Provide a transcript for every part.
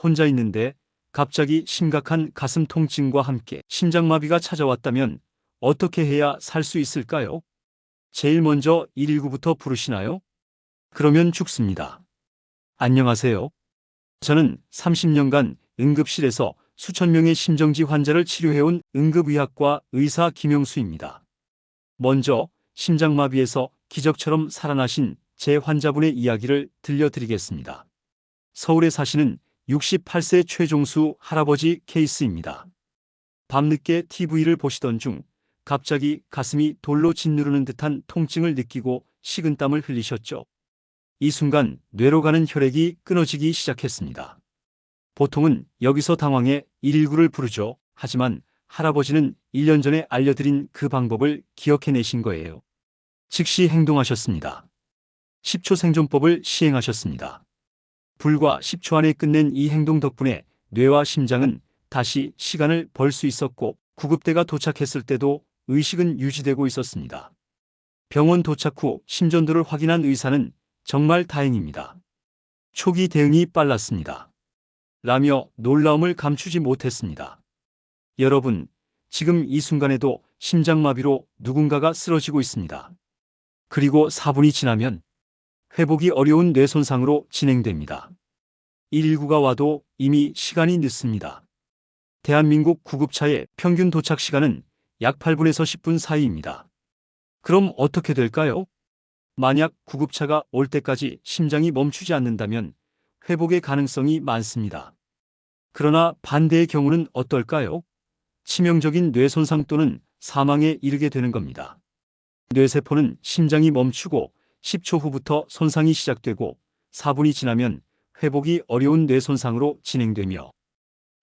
혼자 있는데 갑자기 심각한 가슴 통증과 함께 심장마비가 찾아왔다면 어떻게 해야 살 수 있을까요? 제일 먼저 119부터 부르시나요? 그러면 죽습니다. 안녕하세요. 저는 30년간 응급실에서 수천 명의 심정지 환자를 치료해온 응급의학과 의사 김용수입니다. 먼저 심장마비에서 기적처럼 살아나신 제 환자분의 이야기를 들려드리겠습니다. 서울에 사시는 68세 최종수 할아버지 케이스입니다. 밤늦게 TV를 보시던 중 갑자기 가슴이 돌로 짓누르는 듯한 통증을 느끼고 식은땀을 흘리셨죠. 이 순간 뇌로 가는 혈액이 끊어지기 시작했습니다. 보통은 여기서 당황해 119를 부르죠. 하지만 할아버지는 1년 전에 알려드린 그 방법을 기억해내신 거예요. 즉시 행동하셨습니다. 10초 생존법을 시행하셨습니다. 불과 10초 안에 끝낸 이 행동 덕분에 뇌와 심장은 다시 시간을 벌 수 있었고 구급대가 도착했을 때도 의식은 유지되고 있었습니다. 병원 도착 후 심전도를 확인한 의사는 정말 다행입니다. 초기 대응이 빨랐습니다. 라며 놀라움을 감추지 못했습니다. 여러분, 지금 이 순간에도 심장마비로 누군가가 쓰러지고 있습니다. 그리고 4분이 지나면 회복이 어려운 뇌 손상으로 진행됩니다. 119가 와도 이미 시간이 늦습니다. 대한민국 구급차의 평균 도착 시간은 약 8분에서 10분 사이입니다. 그럼 어떻게 될까요? 만약 구급차가 올 때까지 심장이 멈추지 않는다면 회복의 가능성이 많습니다. 그러나 반대의 경우는 어떨까요? 치명적인 뇌 손상 또는 사망에 이르게 되는 겁니다. 뇌세포는 심장이 멈추고 10초 후부터 손상이 시작되고 4분이 지나면 회복이 어려운 뇌 손상으로 진행되며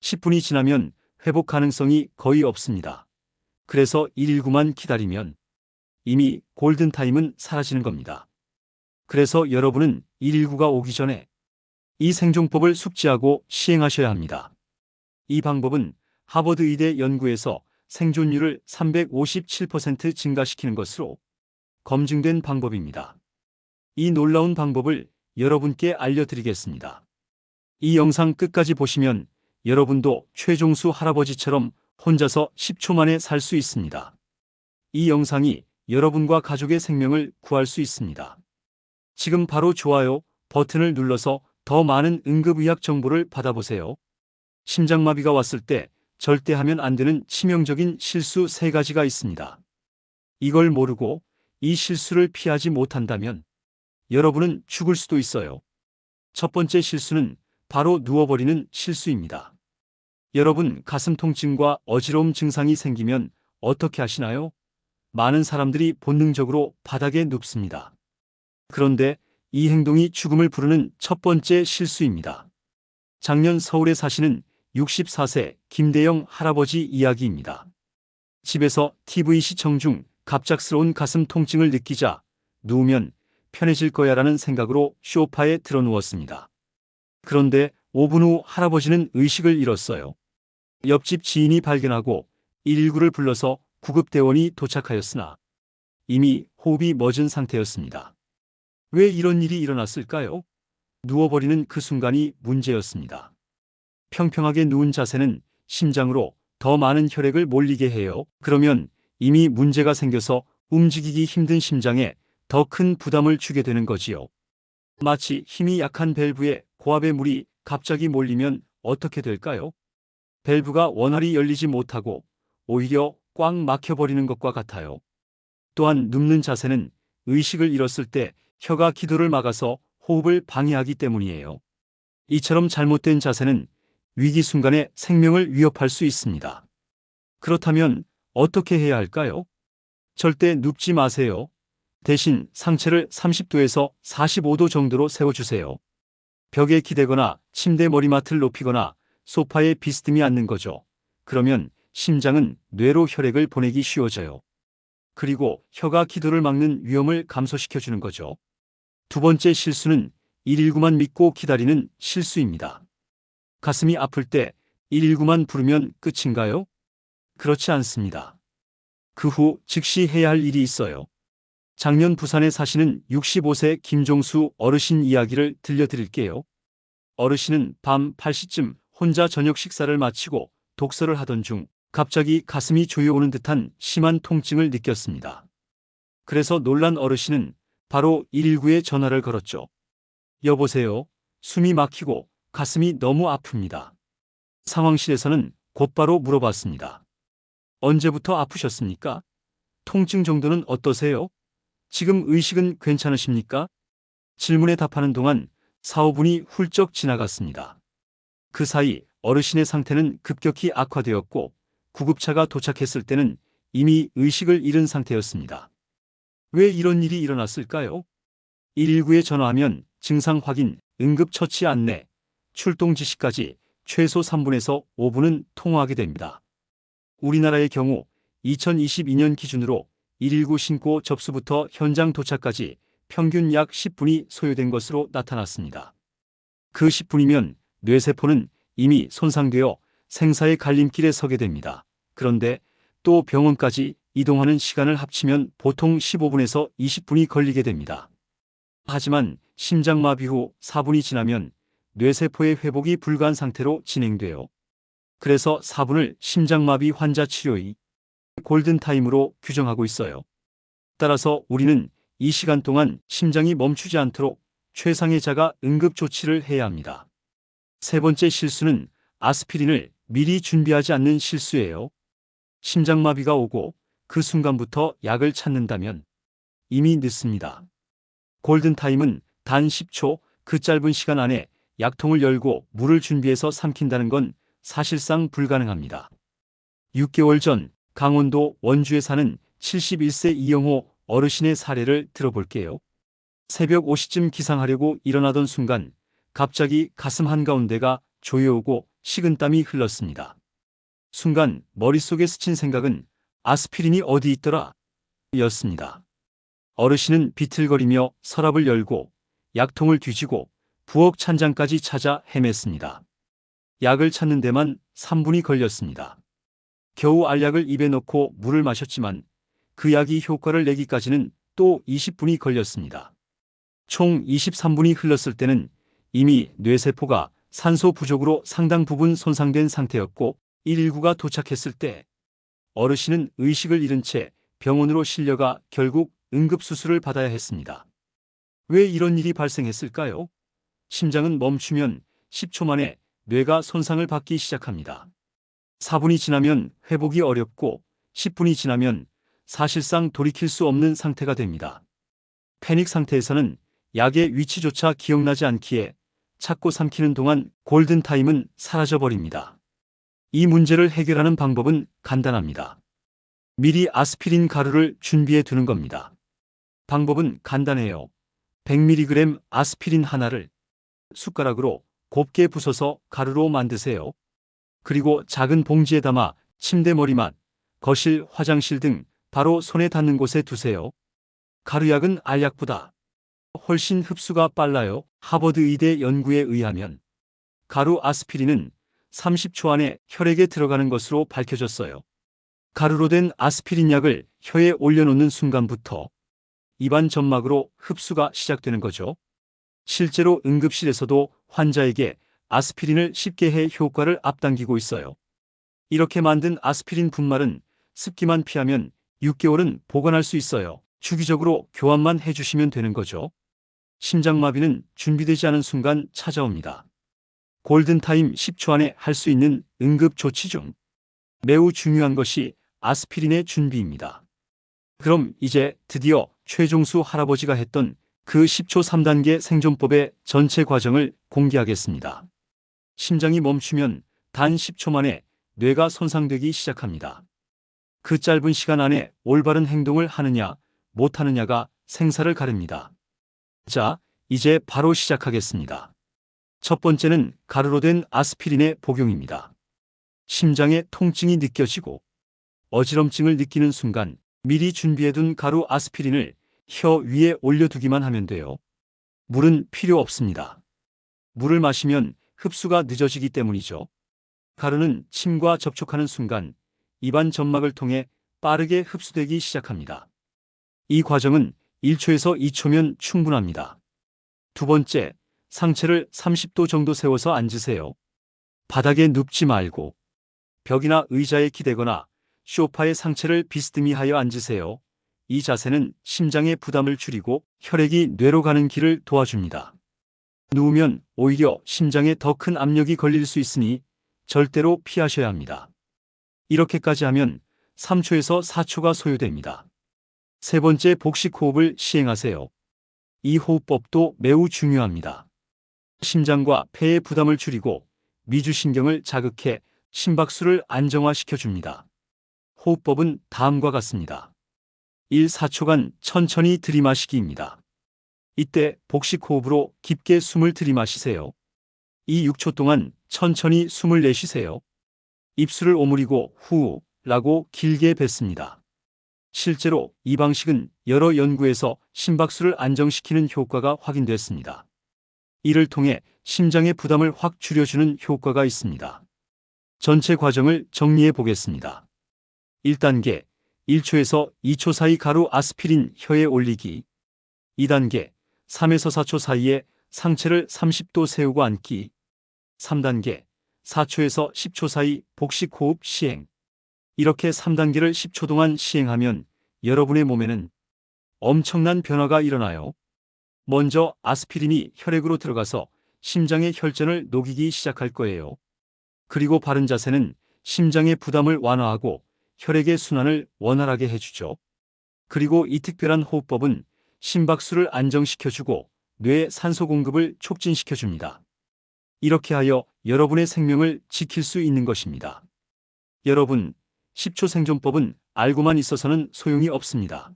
10분이 지나면 회복 가능성이 거의 없습니다. 그래서 119만 기다리면 이미 골든타임은 사라지는 겁니다. 그래서 여러분은 119가 오기 전에 이 생존법을 숙지하고 시행하셔야 합니다. 이 방법은 하버드 의대 연구에서 생존율을 357% 증가시키는 것으로 검증된 방법입니다. 이 놀라운 방법을 여러분께 알려드리겠습니다. 이 영상 끝까지 보시면 여러분도 최종수 할아버지처럼 혼자서 10초 만에 살 수 있습니다. 이 영상이 여러분과 가족의 생명을 구할 수 있습니다. 지금 바로 좋아요 버튼을 눌러서 더 많은 응급의학 정보를 받아보세요. 심장마비가 왔을 때 절대 하면 안 되는 치명적인 실수 3가지가 있습니다. 이걸 모르고 이 실수를 피하지 못한다면 여러분은 죽을 수도 있어요. 첫 번째 실수는 바로 누워버리는 실수입니다. 여러분 가슴 통증과 어지러움 증상이 생기면 어떻게 하시나요? 많은 사람들이 본능적으로 바닥에 눕습니다. 그런데 이 행동이 죽음을 부르는 첫 번째 실수입니다. 작년 서울에 사시는 64세 김대영 할아버지 이야기입니다. 집에서 TV 시청 중 갑작스러운 가슴 통증을 느끼자 누우면 편해질 거야라는 생각으로 소파에 드러누웠습니다. 그런데 5분 후 할아버지는 의식을 잃었어요. 옆집 지인이 발견하고 119를 불러서 구급대원이 도착하였으나 이미 호흡이 멎은 상태였습니다. 왜 이런 일이 일어났을까요? 누워버리는 그 순간이 문제였습니다. 평평하게 누운 자세는 심장으로 더 많은 혈액을 몰리게 해요. 그러면 이미 문제가 생겨서 움직이기 힘든 심장에 더 큰 부담을 주게 되는 거지요. 마치 힘이 약한 밸브에 고압의 물이 갑자기 몰리면 어떻게 될까요? 밸브가 원활히 열리지 못하고 오히려 꽉 막혀버리는 것과 같아요. 또한 눕는 자세는 의식을 잃었을 때 혀가 기도를 막아서 호흡을 방해하기 때문이에요. 이처럼 잘못된 자세는 위기 순간에 생명을 위협할 수 있습니다. 그렇다면 어떻게 해야 할까요? 절대 눕지 마세요. 대신 상체를 30도에서 45도 정도로 세워주세요. 벽에 기대거나 침대 머리맡을 높이거나 소파에 비스듬히 앉는 거죠. 그러면 심장은 뇌로 혈액을 보내기 쉬워져요. 그리고 혀가 기도를 막는 위험을 감소시켜주는 거죠. 두 번째 실수는 119만 믿고 기다리는 실수입니다. 가슴이 아플 때 119만 부르면 끝인가요? 그렇지 않습니다. 그 후 즉시 해야 할 일이 있어요. 작년 부산에 사시는 65세 김종수 어르신 이야기를 들려드릴게요. 어르신은 밤 8시쯤 혼자 저녁 식사를 마치고 독서를 하던 중 갑자기 가슴이 조여오는 듯한 심한 통증을 느꼈습니다. 그래서 놀란 어르신은 바로 119에 전화를 걸었죠. 여보세요. 숨이 막히고 가슴이 너무 아픕니다. 상황실에서는 곧바로 물어봤습니다. 언제부터 아프셨습니까? 통증 정도는 어떠세요? 지금 의식은 괜찮으십니까? 질문에 답하는 동안 4, 5분이 훌쩍 지나갔습니다. 그 사이 어르신의 상태는 급격히 악화되었고 구급차가 도착했을 때는 이미 의식을 잃은 상태였습니다. 왜 이런 일이 일어났을까요? 119에 전화하면 증상 확인, 응급처치 안내, 출동 지시까지 최소 3분에서 5분은 통화하게 됩니다. 우리나라의 경우 2022년 기준으로 119 신고 접수부터 현장 도착까지 평균 약 10분이 소요된 것으로 나타났습니다. 그 10분이면 뇌세포는 이미 손상되어 생사의 갈림길에 서게 됩니다. 그런데 또 병원까지 이동하는 시간을 합치면 보통 15분에서 20분이 걸리게 됩니다. 하지만 심장마비 후 4분이 지나면 뇌세포의 회복이 불가한 상태로 진행돼요. 그래서 4분을 심장마비 환자 치료의 골든타임으로 규정하고 있어요. 따라서 우리는 이 시간 동안 심장이 멈추지 않도록 최상의 자가 응급조치를 해야 합니다. 세 번째 실수는 아스피린을 미리 준비하지 않는 실수예요. 심장마비가 오고 그 순간부터 약을 찾는다면 이미 늦습니다. 골든타임은 단 10초, 그 짧은 시간 안에 약통을 열고 물을 준비해서 삼킨다는 건 사실상 불가능합니다. 6개월 전 강원도 원주에 사는 71세 이영호 어르신의 사례를 들어볼게요. 새벽 5시쯤 기상하려고 일어나던 순간 갑자기 가슴 한가운데가 조여오고 식은땀이 흘렀습니다. 순간 머릿속에 스친 생각은 아스피린이 어디 있더라? 였습니다. 어르신은 비틀거리며 서랍을 열고 약통을 뒤지고 부엌 찬장까지 찾아 헤맸습니다. 약을 찾는 데만 3분이 걸렸습니다. 겨우 알약을 입에 넣고 물을 마셨지만 그 약이 효과를 내기까지는 또 20분이 걸렸습니다. 총 23분이 흘렀을 때는 이미 뇌세포가 산소 부족으로 상당 부분 손상된 상태였고 119가 도착했을 때 어르신은 의식을 잃은 채 병원으로 실려가 결국 응급수술을 받아야 했습니다. 왜 이런 일이 발생했을까요? 심장은 멈추면 10초 만에 뇌가 손상을 받기 시작합니다. 4분이 지나면 회복이 어렵고 10분이 지나면 사실상 돌이킬 수 없는 상태가 됩니다. 패닉 상태에서는 약의 위치조차 기억나지 않기에 찾고 삼키는 동안 골든타임은 사라져버립니다. 이 문제를 해결하는 방법은 간단합니다. 미리 아스피린 가루를 준비해 두는 겁니다. 방법은 간단해요. 100mg 아스피린 하나를 숟가락으로 곱게 부숴서 가루로 만드세요. 그리고 작은 봉지에 담아 침대 머리맡, 거실, 화장실 등 바로 손에 닿는 곳에 두세요. 가루약은 알약보다 훨씬 흡수가 빨라요. 하버드 의대 연구에 의하면 가루 아스피린은 30초 안에 혈액에 들어가는 것으로 밝혀졌어요. 가루로 된 아스피린 약을 혀에 올려놓는 순간부터 입안 점막으로 흡수가 시작되는 거죠. 실제로 응급실에서도 환자에게 아스피린을 쉽게 해 효과를 앞당기고 있어요. 이렇게 만든 아스피린 분말은 습기만 피하면 6개월은 보관할 수 있어요. 주기적으로 교환만 해주시면 되는 거죠. 심장마비는 준비되지 않은 순간 찾아옵니다. 골든타임 10초 안에 할 수 있는 응급조치 중 매우 중요한 것이 아스피린의 준비입니다. 그럼 이제 드디어 최종수 할아버지가 했던 그 10초 3단계 생존법의 전체 과정을 공개하겠습니다. 심장이 멈추면 단 10초 만에 뇌가 손상되기 시작합니다. 그 짧은 시간 안에 올바른 행동을 하느냐, 못하느냐가 생사를 가릅니다. 자, 이제 바로 시작하겠습니다. 첫 번째는 가루로 된 아스피린의 복용입니다. 심장에 통증이 느껴지고 어지럼증을 느끼는 순간 미리 준비해둔 가루 아스피린을 혀 위에 올려두기만 하면 돼요. 물은 필요 없습니다. 물을 마시면 흡수가 늦어지기 때문이죠. 가루는 침과 접촉하는 순간 입안 점막을 통해 빠르게 흡수되기 시작합니다. 이 과정은 1초에서 2초면 충분합니다. 두 번째, 상체를 30도 정도 세워서 앉으세요. 바닥에 눕지 말고 벽이나 의자에 기대거나 소파에 상체를 비스듬히 하여 앉으세요. 이 자세는 심장의 부담을 줄이고 혈액이 뇌로 가는 길을 도와줍니다. 누우면 오히려 심장에 더 큰 압력이 걸릴 수 있으니 절대로 피하셔야 합니다. 이렇게까지 하면 3초에서 4초가 소요됩니다. 세 번째, 복식 호흡을 시행하세요. 이 호흡법도 매우 중요합니다. 심장과 폐의 부담을 줄이고 미주신경을 자극해 심박수를 안정화시켜 줍니다. 호흡법은 다음과 같습니다. 1. 4초간 천천히 들이마시기입니다. 이때 복식 호흡으로 깊게 숨을 들이마시세요. 2. 6초 동안 천천히 숨을 내쉬세요. 입술을 오므리고 후 라고 길게 뱉습니다. 실제로 이 방식은 여러 연구에서 심박수를 안정시키는 효과가 확인됐습니다. 이를 통해 심장의 부담을 확 줄여주는 효과가 있습니다. 전체 과정을 정리해 보겠습니다. 1단계 1초에서 2초 사이 가루 아스피린 혀에 올리기. 2단계 3에서 4초 사이에 상체를 30도 세우고 앉기. 3단계 4초에서 10초 사이 복식 호흡 시행. 이렇게 3단계를 10초 동안 시행하면 여러분의 몸에는 엄청난 변화가 일어나요. 먼저 아스피린이 혈액으로 들어가서 심장의 혈전을 녹이기 시작할 거예요. 그리고 바른 자세는 심장의 부담을 완화하고 혈액의 순환을 원활하게 해주죠. 그리고 이 특별한 호흡법은 심박수를 안정시켜주고 뇌의 산소 공급을 촉진시켜줍니다. 이렇게 하여 여러분의 생명을 지킬 수 있는 것입니다. 여러분, 10초 생존법은 알고만 있어서는 소용이 없습니다.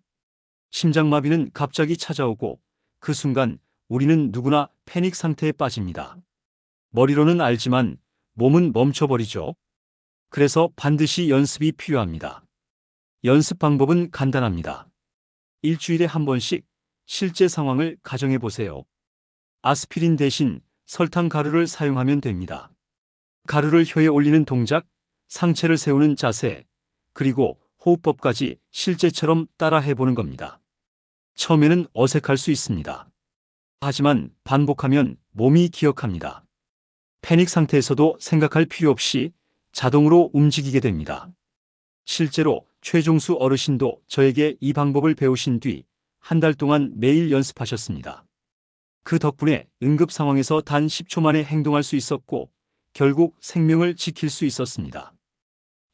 심장마비는 갑자기 찾아오고 그 순간 우리는 누구나 패닉 상태에 빠집니다. 머리로는 알지만 몸은 멈춰버리죠. 그래서 반드시 연습이 필요합니다. 연습 방법은 간단합니다. 일주일에 한 번씩 실제 상황을 가정해 보세요. 아스피린 대신 설탕 가루를 사용하면 됩니다. 가루를 혀에 올리는 동작, 상체를 세우는 자세, 그리고 호흡법까지 실제처럼 따라 해보는 겁니다. 처음에는 어색할 수 있습니다. 하지만 반복하면 몸이 기억합니다. 패닉 상태에서도 생각할 필요 없이 자동으로 움직이게 됩니다. 실제로 최종수 어르신도 저에게 이 방법을 배우신 뒤 한 달 동안 매일 연습하셨습니다. 그 덕분에 응급 상황에서 단 10초 만에 행동할 수 있었고 결국 생명을 지킬 수 있었습니다.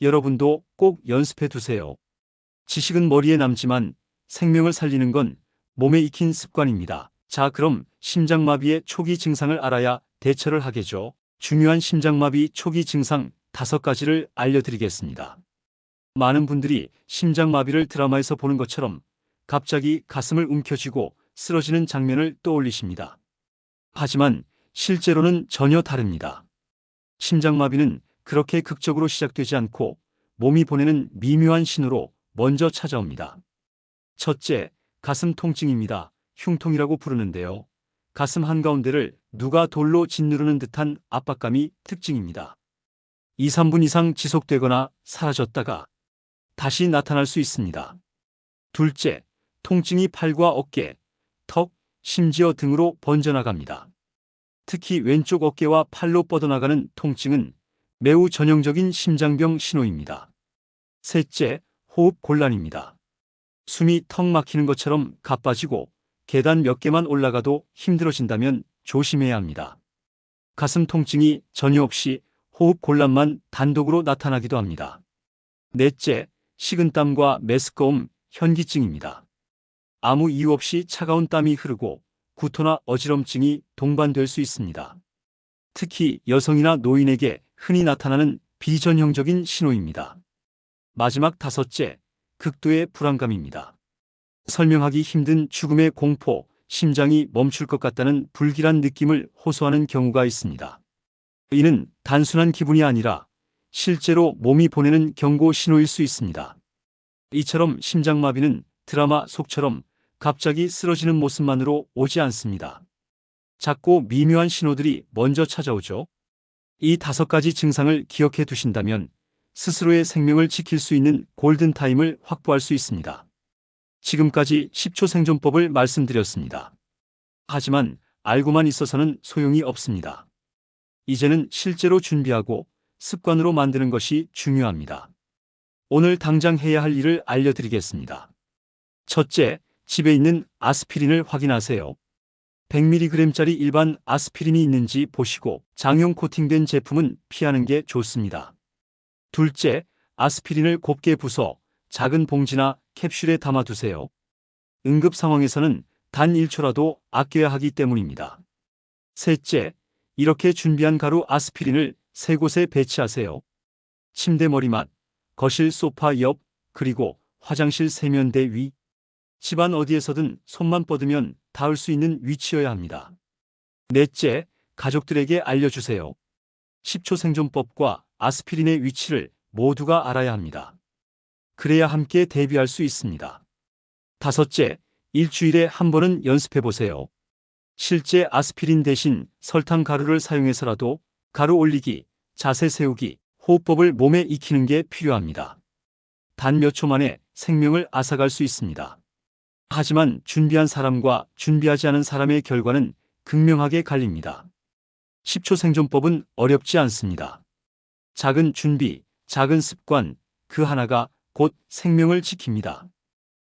여러분도 꼭 연습해 두세요. 지식은 머리에 남지만 생명을 살리는 건 몸에 익힌 습관입니다. 자, 그럼 심장마비의 초기 증상을 알아야 대처를 하겠죠. 중요한 심장마비 초기 증상 5가지를 알려드리겠습니다. 많은 분들이 심장마비를 드라마에서 보는 것처럼 갑자기 가슴을 움켜쥐고 쓰러지는 장면을 떠올리십니다. 하지만 실제로는 전혀 다릅니다. 심장마비는 그렇게 극적으로 시작되지 않고 몸이 보내는 미묘한 신호로 먼저 찾아옵니다. 첫째, 가슴 통증입니다. 흉통이라고 부르는데요. 가슴 한가운데를 누가 돌로 짓누르는 듯한 압박감이 특징입니다. 2, 3분 이상 지속되거나 사라졌다가 다시 나타날 수 있습니다. 둘째, 통증이 팔과 어깨, 턱, 심지어 등으로 번져나갑니다. 특히 왼쪽 어깨와 팔로 뻗어나가는 통증은 매우 전형적인 심장병 신호입니다. 셋째, 호흡 곤란입니다. 숨이 턱 막히는 것처럼 가빠지고 계단 몇 개만 올라가도 힘들어진다면 조심해야 합니다. 가슴 통증이 전혀 없이 호흡 곤란만 단독으로 나타나기도 합니다. 넷째, 식은땀과 메스꺼움, 현기증입니다. 아무 이유 없이 차가운 땀이 흐르고 구토나 어지럼증이 동반될 수 있습니다. 특히 여성이나 노인에게 흔히 나타나는 비전형적인 신호입니다. 마지막 5째, 극도의 불안감입니다. 설명하기 힘든 죽음의 공포, 심장이 멈출 것 같다는 불길한 느낌을 호소하는 경우가 있습니다. 이는 단순한 기분이 아니라 실제로 몸이 보내는 경고 신호일 수 있습니다. 이처럼 심장마비는 드라마 속처럼 갑자기 쓰러지는 모습만으로 오지 않습니다. 작고 미묘한 신호들이 먼저 찾아오죠. 이 5가지 증상을 기억해 두신다면 스스로의 생명을 지킬 수 있는 골든타임을 확보할 수 있습니다. 지금까지 10초 생존법을 말씀드렸습니다. 하지만 알고만 있어서는 소용이 없습니다. 이제는 실제로 준비하고 습관으로 만드는 것이 중요합니다. 오늘 당장 해야 할 일을 알려드리겠습니다. 첫째, 집에 있는 아스피린을 확인하세요. 100mg짜리 일반 아스피린이 있는지 보시고 장용 코팅된 제품은 피하는 게 좋습니다. 둘째, 아스피린을 곱게 부숴 작은 봉지나 캡슐에 담아두세요. 응급 상황에서는 단 1초라도 아껴야 하기 때문입니다. 셋째, 이렇게 준비한 가루 아스피린을 3곳에 배치하세요. 침대 머리맡, 거실 소파 옆, 그리고 화장실 세면대 위. 집안 어디에서든 손만 뻗으면 닿을 수 있는 위치여야 합니다. 넷째, 가족들에게 알려주세요. 10초 생존법과 아스피린의 위치를 모두가 알아야 합니다. 그래야 함께 대비할 수 있습니다. 다섯째, 일주일에 한 번은 연습해 보세요. 실제 아스피린 대신 설탕 가루를 사용해서라도 가루 올리기, 자세 세우기, 호흡법을 몸에 익히는 게 필요합니다. 단 몇 초 만에 생명을 앗아갈 수 있습니다. 하지만 준비한 사람과 준비하지 않은 사람의 결과는 극명하게 갈립니다. 10초 생존법은 어렵지 않습니다. 작은 준비, 작은 습관, 그 하나가 곧 생명을 지킵니다.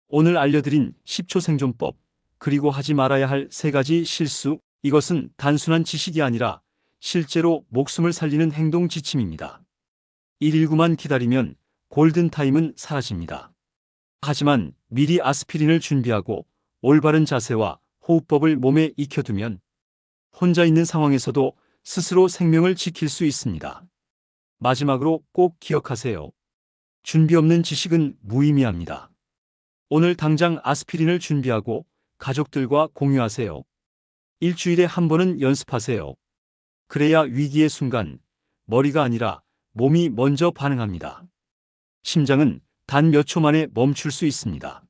오늘 알려드린 10초 생존법, 그리고 하지 말아야 할 3가지 실수, 이것은 단순한 지식이 아니라 실제로 목숨을 살리는 행동 지침입니다. 119만 기다리면 골든타임은 사라집니다. 하지만 미리 아스피린을 준비하고 올바른 자세와 호흡법을 몸에 익혀두면 혼자 있는 상황에서도 스스로 생명을 지킬 수 있습니다. 마지막으로 꼭 기억하세요. 준비 없는 지식은 무의미합니다. 오늘 당장 아스피린을 준비하고 가족들과 공유하세요. 일주일에 한 번은 연습하세요. 그래야 위기의 순간 머리가 아니라 몸이 먼저 반응합니다. 심장은 단 몇 초 만에 멈출 수 있습니다.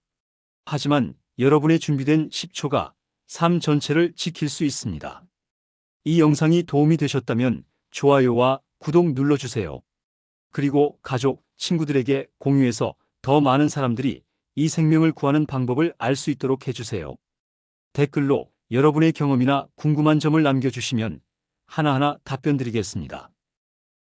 하지만 여러분의 준비된 10초가 삶 전체를 지킬 수 있습니다. 이 영상이 도움이 되셨다면 좋아요와 구독 눌러주세요. 그리고 가족, 친구들에게 공유해서 더 많은 사람들이 이 생명을 구하는 방법을 알 수 있도록 해주세요. 댓글로 여러분의 경험이나 궁금한 점을 남겨주시면 하나하나 답변 드리겠습니다.